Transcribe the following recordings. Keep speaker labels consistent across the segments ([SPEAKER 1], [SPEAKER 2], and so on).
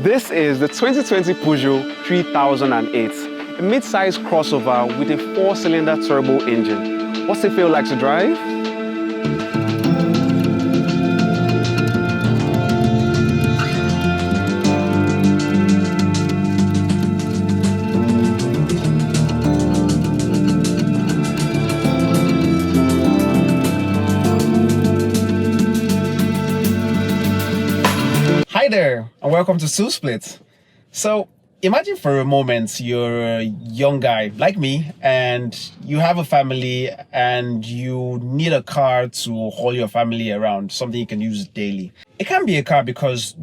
[SPEAKER 1] This is the 2020 Peugeot 3008, a mid-size crossover with a 4-cylinder turbo engine. What's it feel like to drive?
[SPEAKER 2] Hi there, and welcome to Soul Split. So, imagine for a moment you're a young guy like me, and you have a family, and you need a car to haul your family around, something you can use daily. It can be a car because,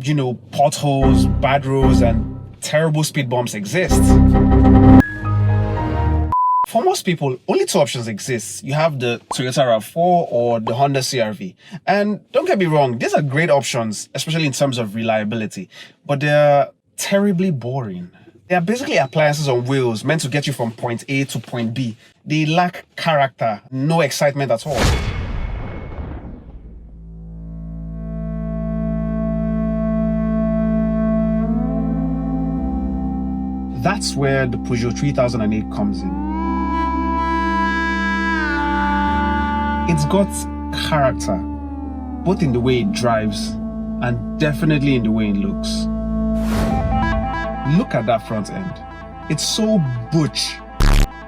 [SPEAKER 2] potholes, bad roads, and terrible speed bumps exist. For most people, only two options exist. You have the Toyota RAV4 or the Honda CR-V. And don't get me wrong, these are great options, especially in terms of reliability, but they're terribly boring. They are basically appliances on wheels meant to get you from point A to point B. They lack character, no excitement at all. That's where the Peugeot 3008 comes in. It's got character, both in the way it drives and definitely in the way it looks. Look at that front end. It's so butch.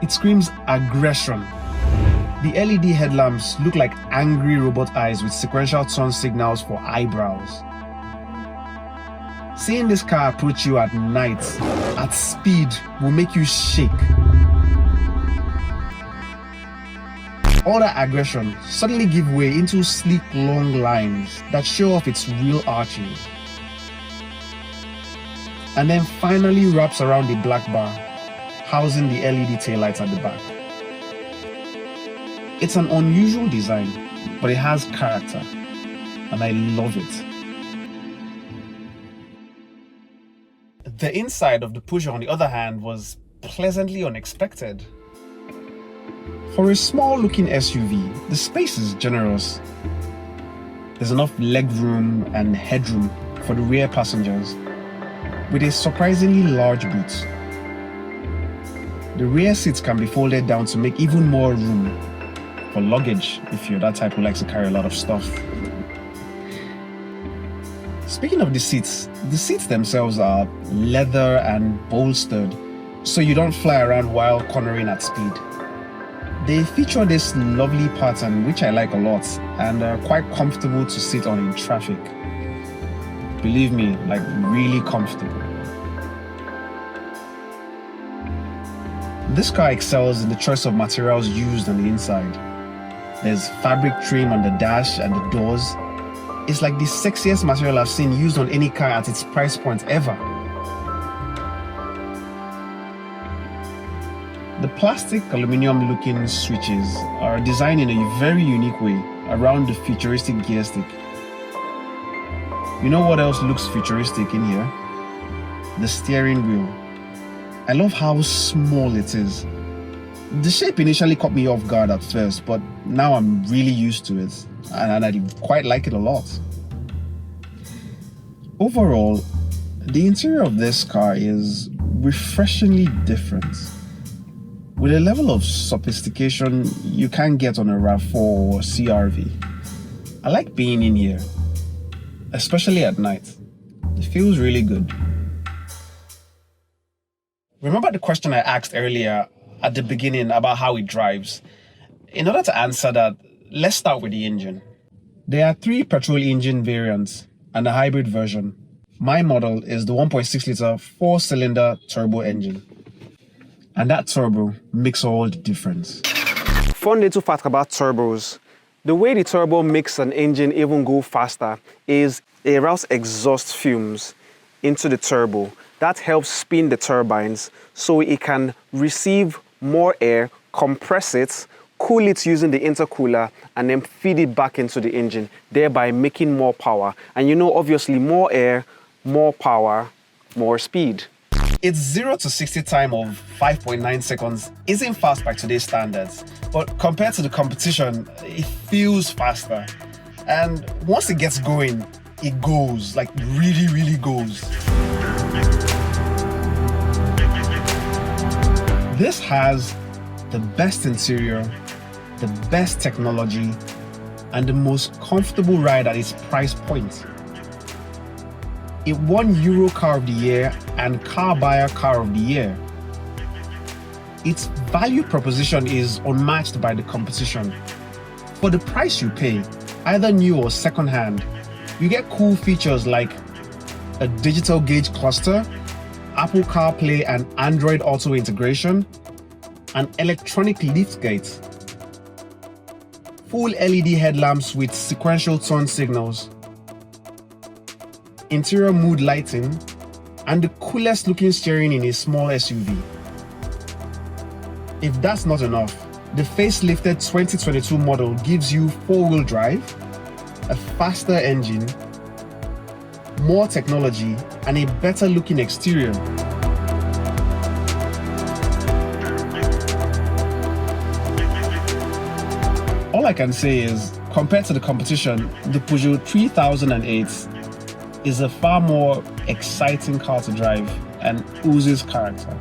[SPEAKER 2] It screams aggression. The LED headlamps look like angry robot eyes with sequential turn signals for eyebrows. Seeing this car approach you at night, at speed, will make you shake. All that aggression suddenly give way into sleek long lines that show off its real arches. And then finally wraps around the black bar, housing the LED taillights at the back. It's an unusual design, but it has character, and I love it. The inside of the Peugeot, on the other hand, was pleasantly unexpected. For a small-looking SUV, the space is generous. There's enough legroom and headroom for the rear passengers, with a surprisingly large boot. The rear seats can be folded down to make even more room for luggage if you're that type who likes to carry a lot of stuff. Speaking of the seats themselves are leather and bolstered, so you don't fly around while cornering at speed. They feature this lovely pattern, which I like a lot, and are quite comfortable to sit on in traffic. Believe me, like really comfortable. This car excels in the choice of materials used on the inside. There's fabric trim on the dash and the doors. It's like the sexiest material I've seen used on any car at its price point ever. The plastic aluminum looking switches are designed in a very unique way around the futuristic gear stick. You know what else looks futuristic in here? The steering wheel. I love how small it is. The shape initially caught me off guard at first, but now I'm really used to it, and I quite like it a lot. Overall, the interior of this car is refreshingly different, with a level of sophistication you can't get on a RAV4 or CR-V. I like being in here, especially at night. It feels really good. Remember the question I asked earlier at the beginning about how it drives? In order to answer that, let's start with the engine. There are 3 petrol engine variants and a hybrid version. My model is the 1.6 litre 4-cylinder turbo engine. And that turbo makes all the difference.
[SPEAKER 1] Fun little fact about turbos. The way the turbo makes an engine even go faster is it routes exhaust fumes into the turbo. That helps spin the turbines so it can receive more air, compress it, cool it using the intercooler, and then feed it back into the engine, thereby making more power. And obviously, more air, more power, more speed.
[SPEAKER 2] Its 0 to 60 time of 5.9 seconds isn't fast by today's standards, but compared to the competition, it feels faster. And once it gets going, it goes, like really, really goes. This has the best interior, the best technology, and the most comfortable ride at its price point. It won Euro Car of the Year and Car Buyer Car of the Year. Its value proposition is unmatched by the competition. For the price you pay, either new or second-hand, you get cool features like a digital gauge cluster, Apple CarPlay and Android Auto integration, an electronic liftgate, full LED headlamps with sequential turn signals, interior mood lighting, and the coolest looking steering in a small SUV. If that's not enough, the facelifted 2022 model gives you four-wheel drive, a faster engine, more technology, and a better looking exterior. All I can say is, compared to the competition, the Peugeot 3008 is a far more exciting car to drive and oozes character.